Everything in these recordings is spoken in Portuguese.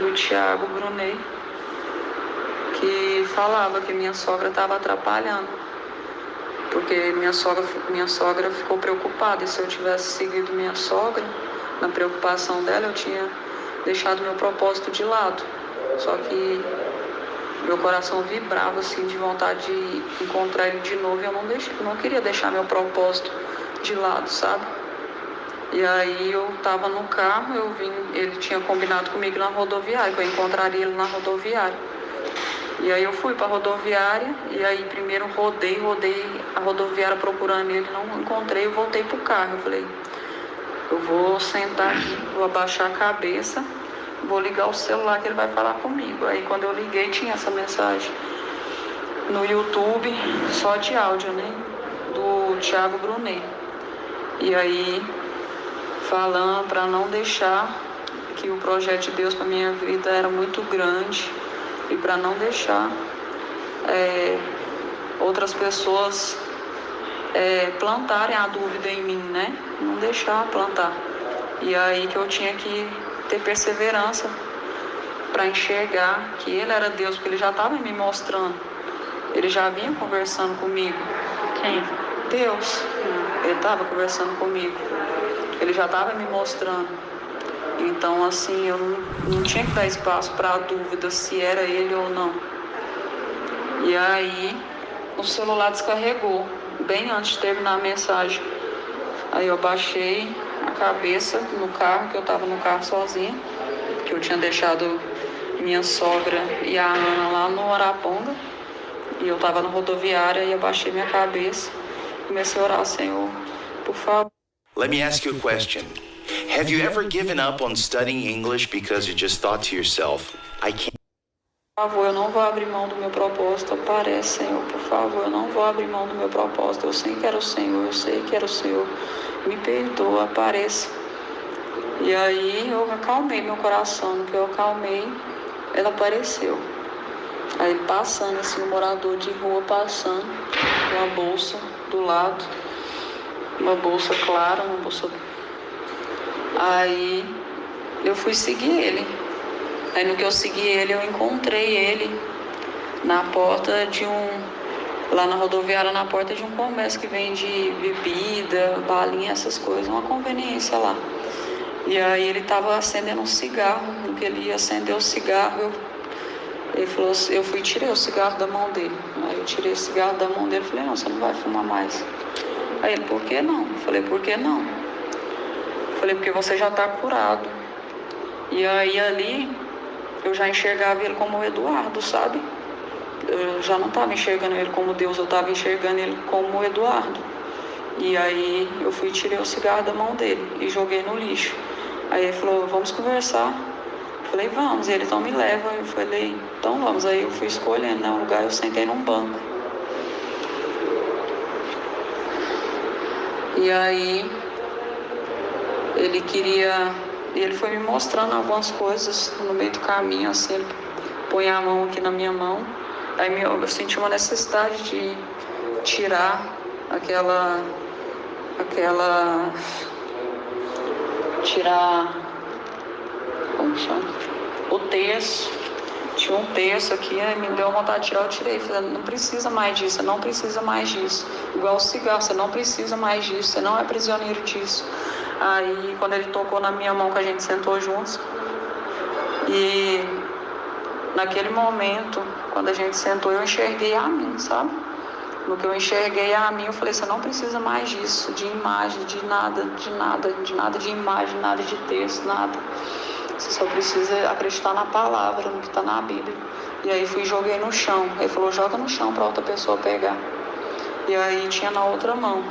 do Thiago Brunet, que falava que minha sogra estava atrapalhando, porque minha sogra ficou preocupada, e se eu tivesse seguido minha sogra, na preocupação dela, eu tinha deixado meu propósito de lado. Só que meu coração vibrava assim de vontade de encontrar ele de novo, e eu não queria deixar meu propósito de lado, sabe? E aí eu estava no carro, ele tinha combinado comigo na rodoviária, que eu encontraria ele na rodoviária. E aí eu fui para a rodoviária, e aí primeiro rodei a rodoviária procurando ele, não encontrei, eu voltei pro carro. Eu falei, eu vou sentar aqui, vou abaixar a cabeça, vou ligar o celular que ele vai falar comigo. Aí quando eu liguei tinha essa mensagem no YouTube, só de áudio, né? Do Thiago Brunet. E aí falando para não deixar, que o projeto de Deus para minha vida era muito grande, e para não deixar outras pessoas plantarem a dúvida em mim, né? Não deixar plantar. E aí que eu tinha que ter perseverança para enxergar que ele era Deus, porque ele já estava me mostrando. Ele já vinha conversando comigo. Quem? Deus. Ele estava conversando comigo. Ele já estava me mostrando. Então, assim, eu não tinha que dar espaço para a dúvida se era ele ou não. E aí, o celular descarregou, bem antes de terminar a mensagem. Aí eu baixei a cabeça no carro, que eu estava no carro sozinha, que eu tinha deixado minha sogra e a Ana lá no Araponga. E eu estava na rodoviária, e eu baixei minha cabeça, comecei a orar, Senhor, por favor. Let me ask you a question. Have you ever given up on studying English because you just thought to yourself, I can't? Por favor, eu não vou abrir mão do meu propósito. Aparece, Senhor, por favor, eu não vou abrir mão do meu propósito. Eu sei que era o Senhor, eu sei que era o Senhor. Me perdoa, apareça. E aí eu acalmei meu coração. No que eu acalmei, ela apareceu. Aí passando, assim, um morador de rua passando, com uma bolsa do lado, uma bolsa clara, uma bolsa. Aí eu fui seguir ele. Aí no que eu segui ele, eu encontrei ele na porta de lá na rodoviária, na porta de um comércio que vende bebida, balinha, essas coisas, uma conveniência lá. E aí ele estava acendendo um cigarro. No que ele ia acender o cigarro, ele falou, eu fui e tirei o cigarro da mão dele. Aí eu tirei o cigarro da mão dele e falei, não, você não vai fumar mais. Aí ele, por que não? Eu falei, por que não? Eu falei, porque você já está curado. E aí ali eu já enxergava ele como o Eduardo, sabe? Eu já não estava enxergando ele como Deus, eu estava enxergando ele como o Eduardo. E aí eu fui e tirei o cigarro da mão dele e joguei no lixo. Aí ele falou, vamos conversar. Eu falei, vamos. E ele, então me leva. Eu falei, então vamos. Aí eu fui escolhendo, né, um lugar, eu sentei num banco. E aí ele foi me mostrando algumas coisas no meio do caminho, assim, ele põe a mão aqui na minha mão. Aí eu senti uma necessidade de tirar como chama? O terço. Tinha um terço aqui, aí me deu vontade de tirar, eu tirei. Falei, não precisa mais disso, você não precisa mais disso. Igual o cigarro, você não precisa mais disso, você não é prisioneiro disso. Aí quando ele tocou na minha mão, que a gente sentou juntos, e naquele momento, quando a gente sentou, eu enxerguei a mim, sabe? No que eu enxerguei a mim, eu falei, você não precisa mais disso, de imagem, de nada de imagem, nada de texto, nada. Você só precisa acreditar na palavra, no que está na Bíblia. E aí fui e joguei no chão. Ele falou, joga no chão para outra pessoa pegar. E aí tinha na outra mão.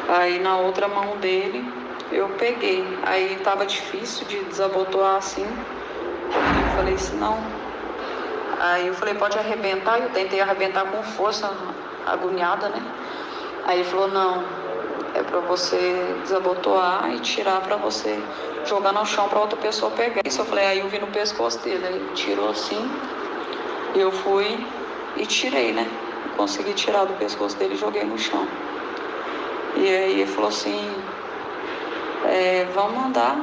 Aí na outra mão dele, eu peguei. Aí estava difícil de desabotoar assim. Eu falei assim, não. Aí eu falei, pode arrebentar. Eu tentei arrebentar com força, agoniada, né? Aí ele falou, não, é para você desabotoar e tirar para você jogar no chão para outra pessoa pegar. Isso eu falei, aí eu vi no pescoço dele. Aí ele tirou assim, e eu fui e tirei, né? Consegui tirar do pescoço dele e joguei no chão. E aí ele falou assim, vamos andar.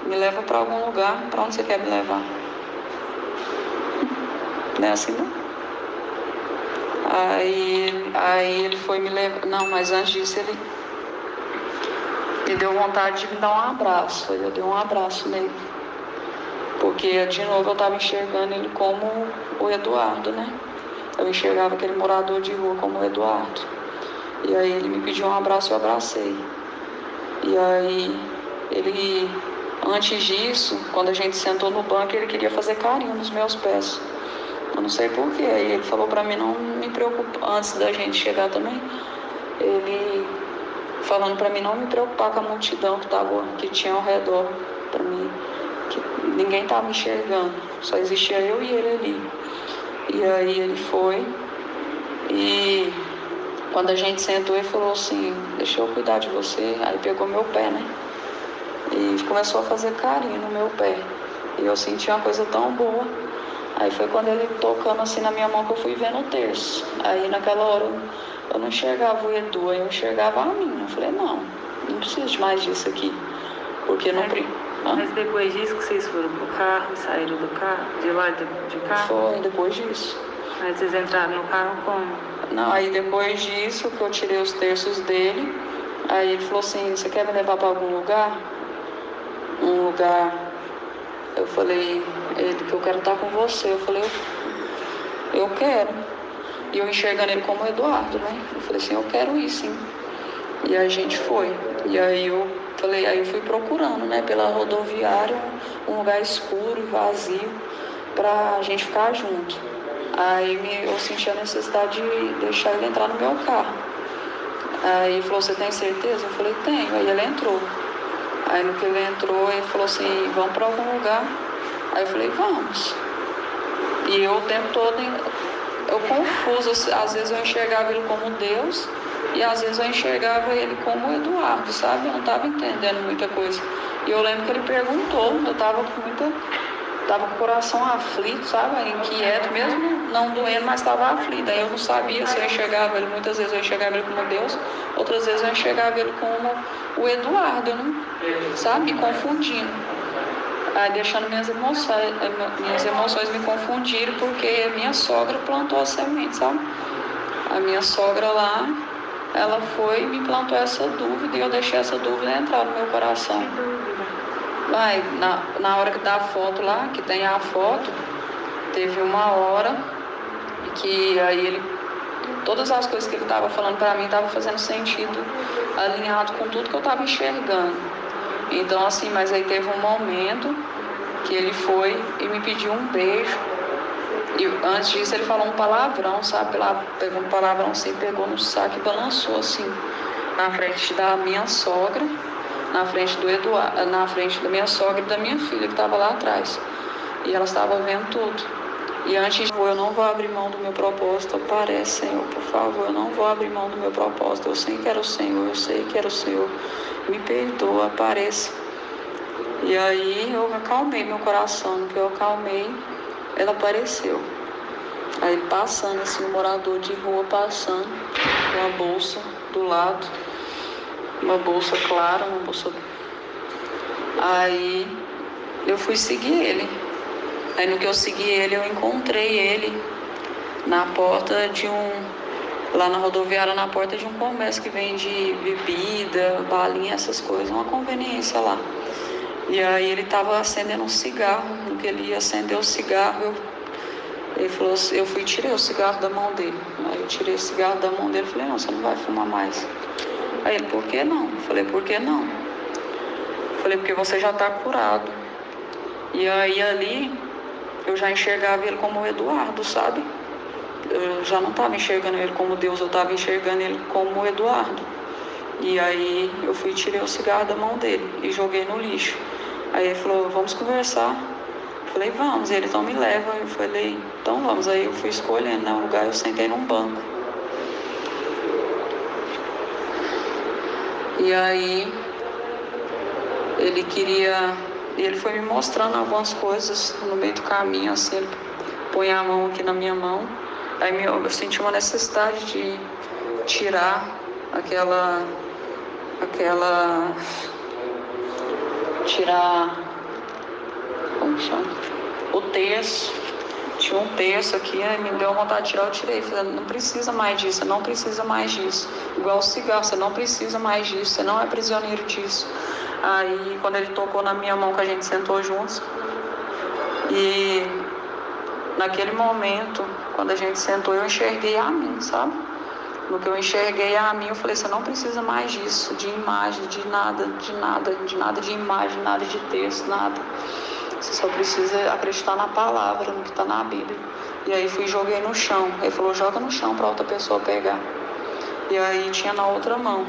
me leva para algum lugar. Para onde você quer me levar? Não é assim, não? Aí ele foi me levar. Não, mas antes disso ele me deu vontade de me dar um abraço. Eu dei um abraço nele. Porque, de novo, eu estava enxergando ele como o Eduardo, né? Eu enxergava aquele morador de rua como o Eduardo. E aí ele me pediu um abraço, eu abracei. E aí ele, antes disso, quando a gente sentou no banco, ele queria fazer carinho nos meus pés. Eu não sei porquê. Aí ele falou pra mim não me preocupar, antes da gente chegar também, ele falando pra mim não me preocupar com a multidão que tinha ao redor, pra mim, que ninguém tava enxergando, só existia eu e ele ali. E aí ele foi e quando a gente sentou ele falou assim, deixa eu cuidar de você. Aí pegou meu pé, né? E começou a fazer carinho no meu pé. E eu senti uma coisa tão boa. Aí foi quando ele tocando assim na minha mão que eu fui vendo o terço. Aí naquela hora eu não enxergava o Edu, aí eu enxergava a mim. Eu falei, não preciso de mais disso aqui. Porque não... Mas depois disso que vocês foram pro carro, saíram do carro, de lá de carro? Foi, depois disso. Aí vocês entraram no carro como? Não, aí depois disso que eu tirei os terços dele, aí ele falou assim, você quer me levar para algum lugar? Um lugar, eu falei, ele, que eu quero estar com você. Eu falei, eu quero. E eu enxergando ele como Eduardo, né? Eu falei assim, eu quero ir sim. E a gente foi. E aí eu falei, aí eu fui procurando, né, pela rodoviária, um lugar escuro e vazio pra gente ficar junto. Aí eu senti a necessidade de deixar ele entrar no meu carro. Aí ele falou, você tem certeza? Eu falei, tenho. Aí ele entrou. Aí no que ele entrou, ele falou assim, vamos para algum lugar? Aí eu falei, vamos. E eu o tempo todo, eu confuso, às vezes eu enxergava ele como Deus e às vezes eu enxergava ele como Eduardo, sabe? Eu não estava entendendo muita coisa. E eu lembro que ele perguntou, eu estava com o coração aflito, sabe? Inquieto, mesmo não doendo, mas estava aflito. Aí eu não sabia se eu enxergava ele, muitas vezes eu enxergava ele como Deus, outras vezes eu enxergava ele como o Eduardo, né? Sabe? Me confundindo. Aí deixando minhas emoções me confundirem, porque minha sogra plantou a semente, sabe? A minha sogra lá, ela foi e me plantou essa dúvida e eu deixei essa dúvida entrar no meu coração. Aí, na hora que dá a foto lá, que tem a foto, teve uma hora que aí ele, todas as coisas que ele estava falando para mim estavam fazendo sentido, alinhado com tudo que eu estava enxergando. Então assim, mas aí teve um momento que ele foi e me pediu um beijo. E antes disso ele falou um palavrão, sabe? Pegou um palavrão assim, pegou no saco e balançou assim, na frente da minha sogra, na frente do Eduardo, na frente da minha sogra e da minha filha que estava lá atrás. E ela estava vendo tudo. E antes de eu não vou abrir mão do meu propósito, parece, Senhor, por favor, eu não vou abrir mão do meu propósito. Eu sei que era o Senhor, eu sei que era o Senhor. Me perdoa, apareça. E aí eu acalmei meu coração, no que eu acalmei, ela apareceu. Aí passando assim, um morador de rua passando, com uma bolsa do lado, uma bolsa clara, uma bolsa... Aí eu fui seguir ele. Aí no que eu segui ele, eu encontrei ele na porta de lá na rodoviária, na porta de um comércio que vende bebida, balinha, essas coisas, uma conveniência lá. E aí ele estava acendendo um cigarro. No que ele ia acender o cigarro, ele falou assim, eu fui e tirei o cigarro da mão dele. Aí eu tirei o cigarro da mão dele e falei, não, você não vai fumar mais. Aí ele, por que não? Eu falei, por que não? Eu falei, porque você já está curado. E aí ali eu já enxergava ele como o Eduardo, sabe? Eu já não estava enxergando ele como Deus, eu estava enxergando ele como o Eduardo. E aí eu fui e tirei o cigarro da mão dele e joguei no lixo. Aí ele falou, vamos conversar. Eu falei, vamos. E ele, então me leva. Eu falei, então vamos. Aí eu fui escolhendo, né, um lugar, eu sentei num banco. E aí ele foi me mostrando algumas coisas no meio do caminho, assim, ele põe a mão aqui na minha mão. Aí eu senti uma necessidade de tirar tirar chama? O terço. Tinha um terço aqui, me deu vontade de tirar, eu tirei. Falei, não precisa mais disso, você não precisa mais disso. Igual o cigarro, você não precisa mais disso, você não é prisioneiro disso. Aí, quando ele tocou na minha mão, que a gente sentou juntos, e naquele momento, quando a gente sentou, eu enxerguei a mim, sabe? No que eu enxerguei a mim, eu falei, você não precisa mais disso, de imagem, de nada, de imagem, nada de texto, nada. Você só precisa acreditar na palavra, no que está na Bíblia. E aí fui e joguei no chão. Ele falou, joga no chão para outra pessoa pegar. E aí tinha na outra mão.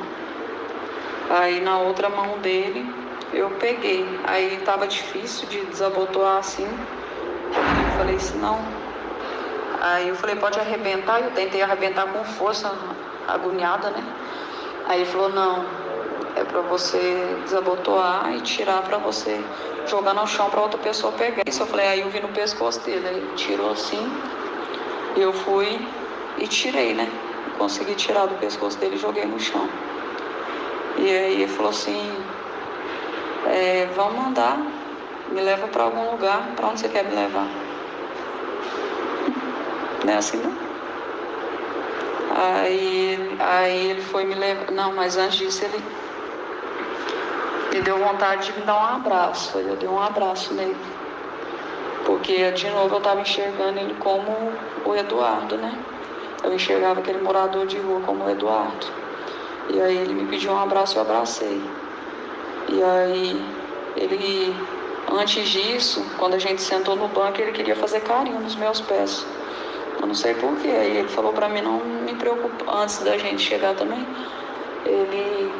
Aí na outra mão dele, eu peguei. Aí estava difícil de desabotoar assim. Eu falei assim, não. Aí eu falei, pode arrebentar. Eu tentei arrebentar com força, agoniada, né? Aí ele falou, não, é para você desabotoar e tirar para você jogar no chão para outra pessoa pegar. Isso eu falei, aí eu vi no pescoço dele. Aí ele tirou assim, eu fui e tirei, né? Consegui tirar do pescoço dele e joguei no chão. E aí ele falou assim, vamos andar, me leva para algum lugar, para onde você quer me levar? Não é assim, não? Aí ele foi me levar, não, mas antes disso ele me deu vontade de me dar um abraço, eu dei um abraço nele, porque de novo eu estava enxergando ele como o Eduardo, né? Eu enxergava aquele morador de rua como o Eduardo. E aí ele me pediu um abraço, eu abracei. E aí ele, antes disso, quando a gente sentou no banco, ele queria fazer carinho nos meus pés. Eu não sei porquê. Aí ele falou pra mim não me preocupar, antes da gente chegar também, ele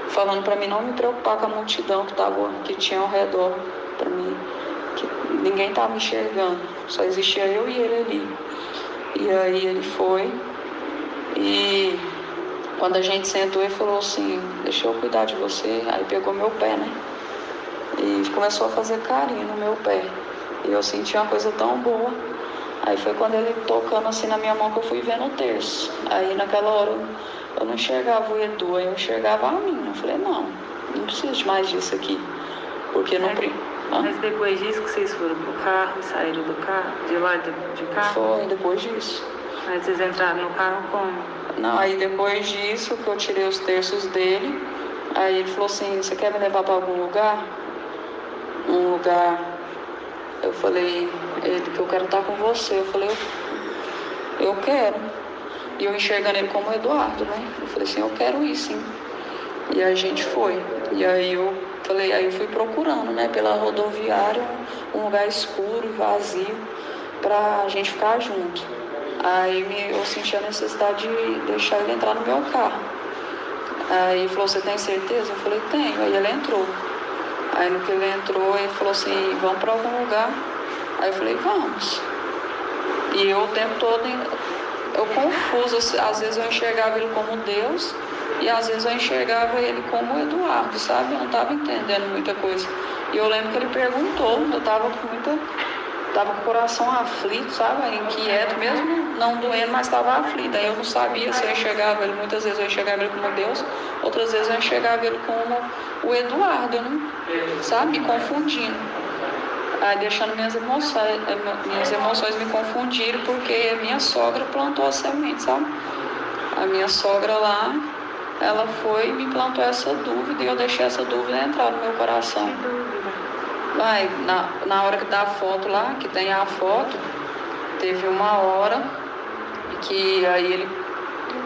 falando pra mim não me preocupar com a multidão que tinha ao redor, pra mim, que ninguém tava enxergando, só existia eu e ele ali. E aí ele foi e quando a gente sentou, ele falou assim, deixa eu cuidar de você. Aí pegou meu pé, né? E começou a fazer carinho no meu pé. E eu senti uma coisa tão boa. Aí foi quando ele tocando assim na minha mão que eu fui vendo o terço. Aí naquela hora eu não enxergava o Edu, aí eu enxergava a mim. Eu falei, não preciso de mais disso aqui. Porque não... Mas depois disso que vocês foram pro carro e saíram do carro? De lá de carro? Foi, depois disso. Aí vocês entraram no carro como? Não, aí depois disso que eu tirei os terços dele, aí ele falou assim, você quer me levar para algum lugar? Um lugar, eu falei, ele, que eu quero estar com você. Eu falei, eu quero. E eu enxergando ele como Eduardo, né? Eu falei assim, eu quero ir sim. E a gente foi. E aí eu falei, aí eu fui procurando, né, pela rodoviária, um lugar escuro e vazio pra gente ficar junto. Aí eu senti a necessidade de deixar ele entrar no meu carro. Aí ele falou, você tem certeza? Eu falei, tenho. Aí ele entrou. Aí no que ele entrou, ele falou assim, vamos para algum lugar? Aí eu falei, vamos. E eu o tempo todo, eu confuso, às vezes eu enxergava ele como Deus e às vezes eu enxergava ele como Eduardo, sabe? Eu não estava entendendo muita coisa. E eu lembro que ele perguntou, eu estava com o coração aflito, sabe? Inquieto, mesmo não doendo, mas estava aflito. Aí eu não sabia se eu enxergava ele, muitas vezes eu enxergava ele como Deus, outras vezes eu enxergava ele como o Eduardo, né? Sabe? Me confundindo. Aí deixando minhas emoções me confundirem, porque a minha sogra plantou a semente, sabe? A minha sogra lá, ela foi e me plantou essa dúvida e eu deixei essa dúvida entrar no meu coração. Vai, na hora que dá a foto lá, que tem a foto, teve uma hora que aí ele,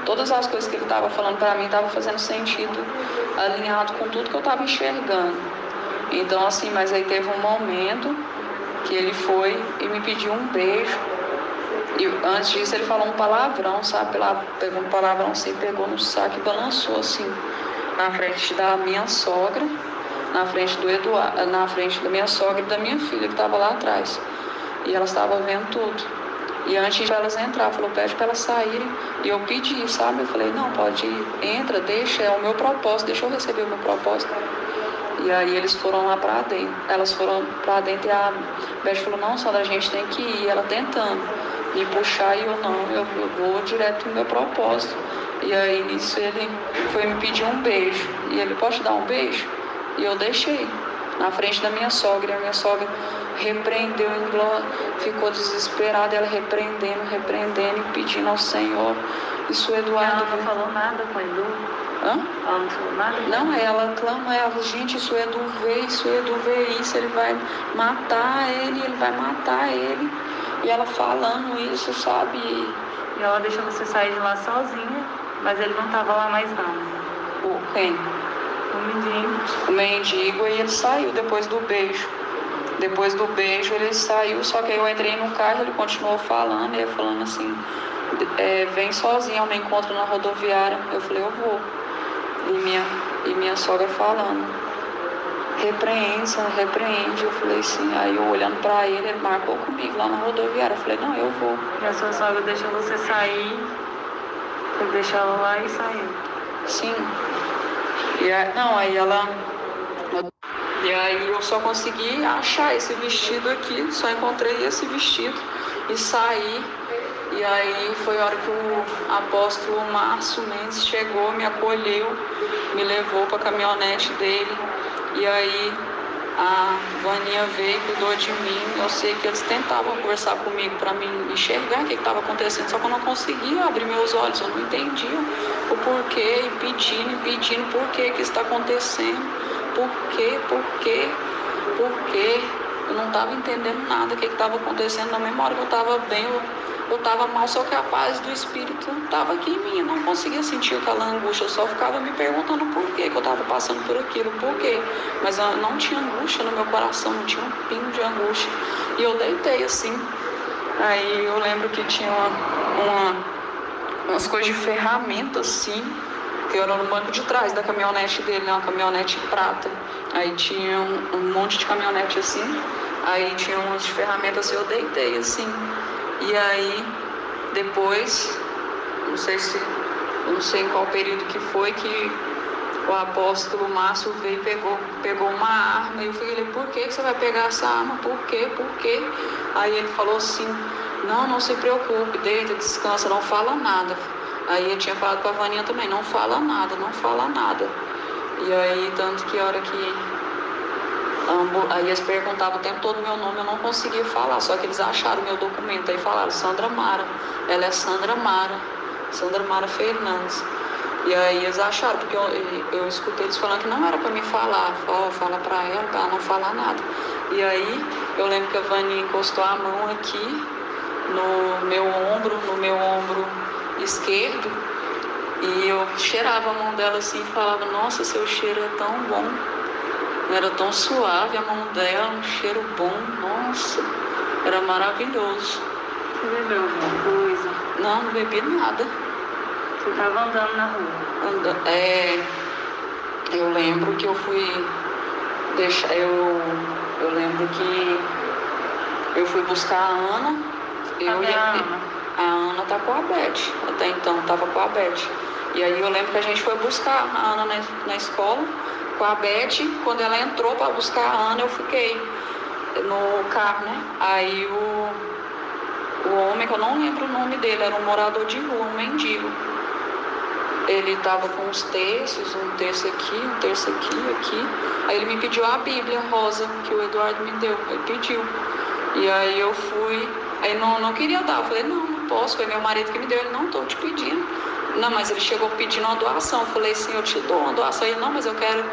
todas as coisas que ele estava falando para mim estavam fazendo sentido, alinhado com tudo que eu estava enxergando. Então assim, mas aí teve um momento que ele foi e me pediu um beijo. E antes disso ele falou um palavrão, sabe? Pegou um palavrão assim, pegou no saco e balançou assim, na frente da minha sogra, na frente do Eduardo, na frente da minha sogra e da minha filha que estava lá atrás. E elas estavam vendo tudo. E antes de elas entrar, falou, pede para elas saírem. E eu pedi, sabe? Eu falei, não, pode ir, entra, deixa, é o meu propósito, deixa eu receber o meu propósito. E aí eles foram lá para dentro. Elas foram para dentro e a Beth falou, não, Sandra, a gente tem que ir. Ela tentando me puxar e eu não, eu vou direto no meu propósito. E aí nisso ele foi me pedir um beijo. E ele, pode dar um beijo? E eu deixei na frente da minha sogra. E a minha sogra repreendeu em glória, ficou desesperada, ela repreendendo e pedindo ao Senhor. Isso o Eduardo... Ela não falou nada com o Edu? Hã? Ela não falou nada? Não, ela clama, gente, isso o Edu vê isso, ele vai matar ele. E ela falando isso, sabe? E ela deixou você sair de lá sozinha, mas ele não estava lá mais não. Quem? O mendigo. O mendigo, e ele saiu depois do beijo. Depois do beijo ele saiu, só que aí eu entrei no carro, ele continuou falando, ele falando assim, vem sozinho ao meu encontro na rodoviária. Eu falei, eu vou. E minha sogra falando, repreende. Eu falei assim, aí eu olhando pra ele marcou comigo lá na rodoviária. Eu falei, não, eu vou. E a sua sogra deixou você sair, ele deixou ela lá e saiu? Sim. Aí ela... E aí eu só consegui achar esse vestido aqui, só encontrei esse vestido e saí. E aí foi a hora que o apóstolo Márcio Mendes chegou, me acolheu, me levou para a caminhonete dele. E aí a Vaninha veio, cuidou de mim. Eu sei que eles tentavam conversar comigo para me enxergar o que estava acontecendo, só que eu não conseguia abrir meus olhos, eu não entendia o porquê, e pedindo por que está acontecendo. Por quê? Eu não estava entendendo nada, o que estava acontecendo. Na mesma hora que eu estava bem, eu estava mal, só que a paz do Espírito estava aqui em mim. Eu não conseguia sentir aquela angústia, eu só ficava me perguntando por que eu estava passando por aquilo, por quê. Mas eu não tinha angústia no meu coração, não tinha um pingo de angústia. E eu deitei assim. Aí eu lembro que tinha umas coisas de ferramenta assim, que eu era no banco de trás da caminhonete dele, né? Uma caminhonete prata. Aí tinha um monte de caminhonete assim, aí tinha umas ferramentas assim, eu deitei assim. E aí, depois, não sei em qual período que foi, que o apóstolo Márcio veio e pegou uma arma. E eu falei, por que você vai pegar essa arma? Por quê? Aí ele falou assim, não se preocupe, deita, descansa, não fala nada. Aí eu tinha falado com a Vaninha também, não fala nada. E aí, tanto que a hora que... Aí eles perguntavam o tempo todo meu nome, eu não conseguia falar, só que eles acharam meu documento, aí falaram, Sandra Mara, ela é Sandra Mara Fernandes. E aí eles acharam, porque eu escutei eles falando que não era pra me falar, fala pra ela não falar nada. E aí eu lembro que a Vaninha encostou a mão aqui no meu ombro esquerdo, e eu cheirava a mão dela assim e falava, nossa, seu cheiro é tão bom. Era tão suave a mão dela, um cheiro bom, nossa, era maravilhoso. Você bebeu alguma coisa? Não bebi nada. Você estava andando na rua? Eu lembro que eu fui deixar, eu lembro que eu fui buscar a Ana. A Ana tá com a Beth, até então tava com a Beth. E aí eu lembro que a gente foi buscar a Ana na escola com a Beth. Quando ela entrou para buscar a Ana, eu fiquei no carro, né? Aí o homem, que eu não lembro o nome dele, era um morador de rua, um mendigo. Ele estava com uns terços, um terço aqui. Aí ele me pediu a Bíblia rosa, que o Eduardo me deu, ele pediu. E aí eu fui, aí não queria dar, eu falei, não posso, foi meu marido que me deu, ele, não, estou te pedindo. Não, mas ele chegou pedindo uma doação, eu falei assim, eu te dou uma doação. Ele, não, mas eu quero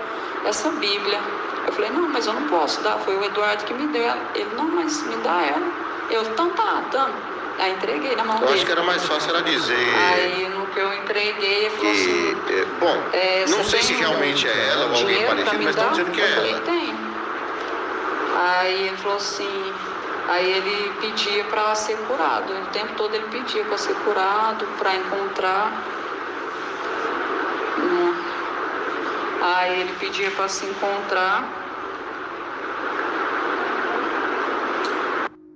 essa Bíblia. Eu falei, não, mas eu não posso dar, foi o Eduardo que me deu. Ele, não, mas me dá ela. Eu, então tá, dando. Aí entreguei na mão dele. Eu acho que era mais fácil ela dizer... Aí no que eu entreguei, ele falou assim... bom, não sei se realmente é ela ou alguém parecido, mas estão dizendo que é ela. Tem. Aí ele falou assim... Aí ele pedia para ser curado. O tempo todo ele pedia para ser curado, para encontrar. Aí ele pedia para se encontrar.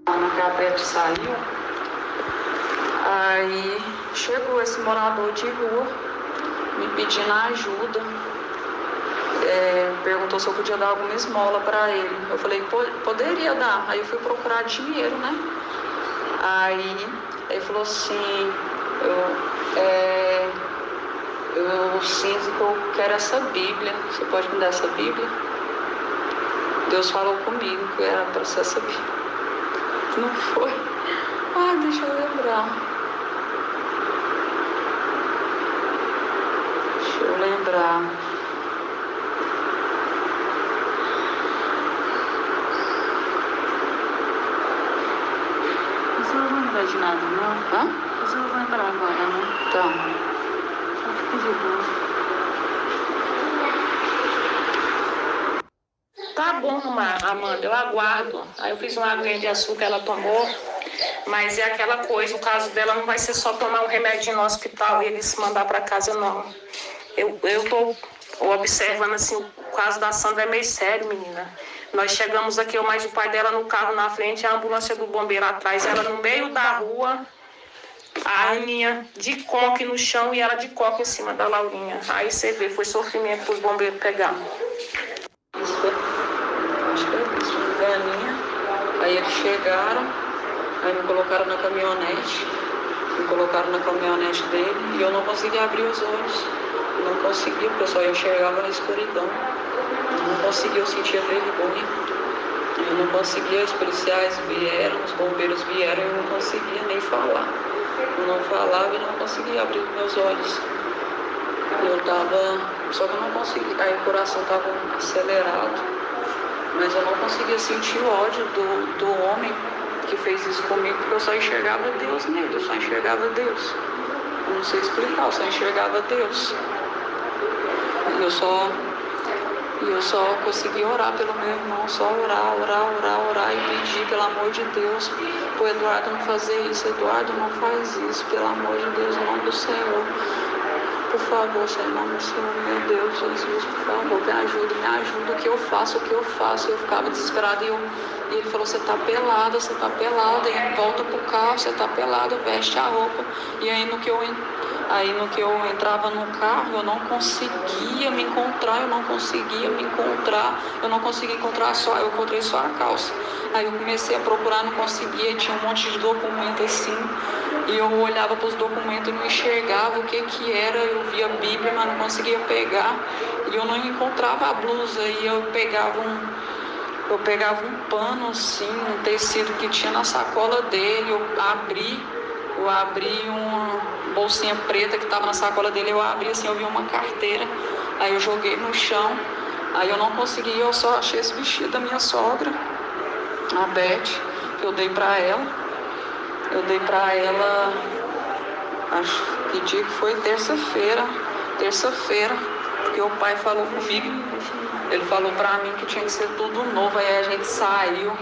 Na que a Beth saiu. Aí chegou esse morador de rua me pedindo ajuda. Perguntou se eu podia dar alguma esmola para ele. Eu falei, poderia dar. Aí eu fui procurar dinheiro, né? Aí ele falou assim, eu sinto que eu quero essa Bíblia. Você pode me dar essa Bíblia? Deus falou comigo que era para você saber. Não foi? Ah, deixa eu lembrar. Deixa eu lembrar. Você não vai lembrar de nada, não? Hã? Você não vai lembrar agora, não? Tá. Só fica de boa. Tá bom, Amanda, eu aguardo. Aí eu fiz uma aguinha de açúcar, ela tomou. Mas é aquela coisa, o caso dela não vai ser só tomar um remédio no hospital e ele se mandar para casa, não. Eu tô observando, assim, o caso da Sandra é meio sério, menina. Nós chegamos aqui, eu mais o pai dela no carro na frente, a ambulância do bombeiro atrás, ela no meio da rua, a Aninha de coque no chão e ela de coque em cima da Laurinha. Aí você vê, foi sofrimento para os bombeiros pegar. Isso foi, acho que foi isso, uma galinha. Aí eles chegaram, aí me colocaram na caminhonete, dele e eu não conseguia abrir os olhos. Não conseguia, porque eu só enxergava na escuridão. Eu não conseguia, eu sentia vergonha. Eu não conseguia, os policiais vieram, os bombeiros vieram e eu não conseguia nem falar. Eu não falava e não conseguia abrir meus olhos. Só que eu não conseguia, aí o coração estava acelerado, mas eu não conseguia sentir o ódio do homem que fez isso comigo, porque eu só enxergava Deus nele, eu só enxergava Deus. Eu não sei explicar, eu só enxergava Deus. E eu só conseguia orar pelo meu irmão, só orar e pedir, pelo amor de Deus, pro Eduardo não fazer isso, Eduardo não faz isso, pelo amor de Deus, em nome do Senhor. Por favor, Senhor, em nome do Senhor, meu Deus, Jesus, por favor, me ajuda, o que eu faço. Eu ficava desesperada e ele falou, você tá pelada, e volta pro carro, você tá pelada, veste a roupa. E aí no que eu entrava no carro, eu não conseguia me encontrar, eu não conseguia encontrar eu encontrei só a calça. Aí eu comecei a procurar, não conseguia, tinha um monte de documento assim, e eu olhava para os documentos e não enxergava o que era, eu via a Bíblia, mas não conseguia pegar, e eu não encontrava a blusa, e eu pegava um pano assim, um tecido que tinha na sacola dele, eu abri uma bolsinha preta que estava na sacola dele, eu abri assim, eu vi uma carteira, aí eu joguei no chão, aí eu não consegui, eu só achei esse vestido da minha sogra, a Beth, que eu dei para ela, acho que dia que foi terça-feira, porque o pai falou comigo, ele falou para mim que tinha que ser tudo novo, aí a gente saiu.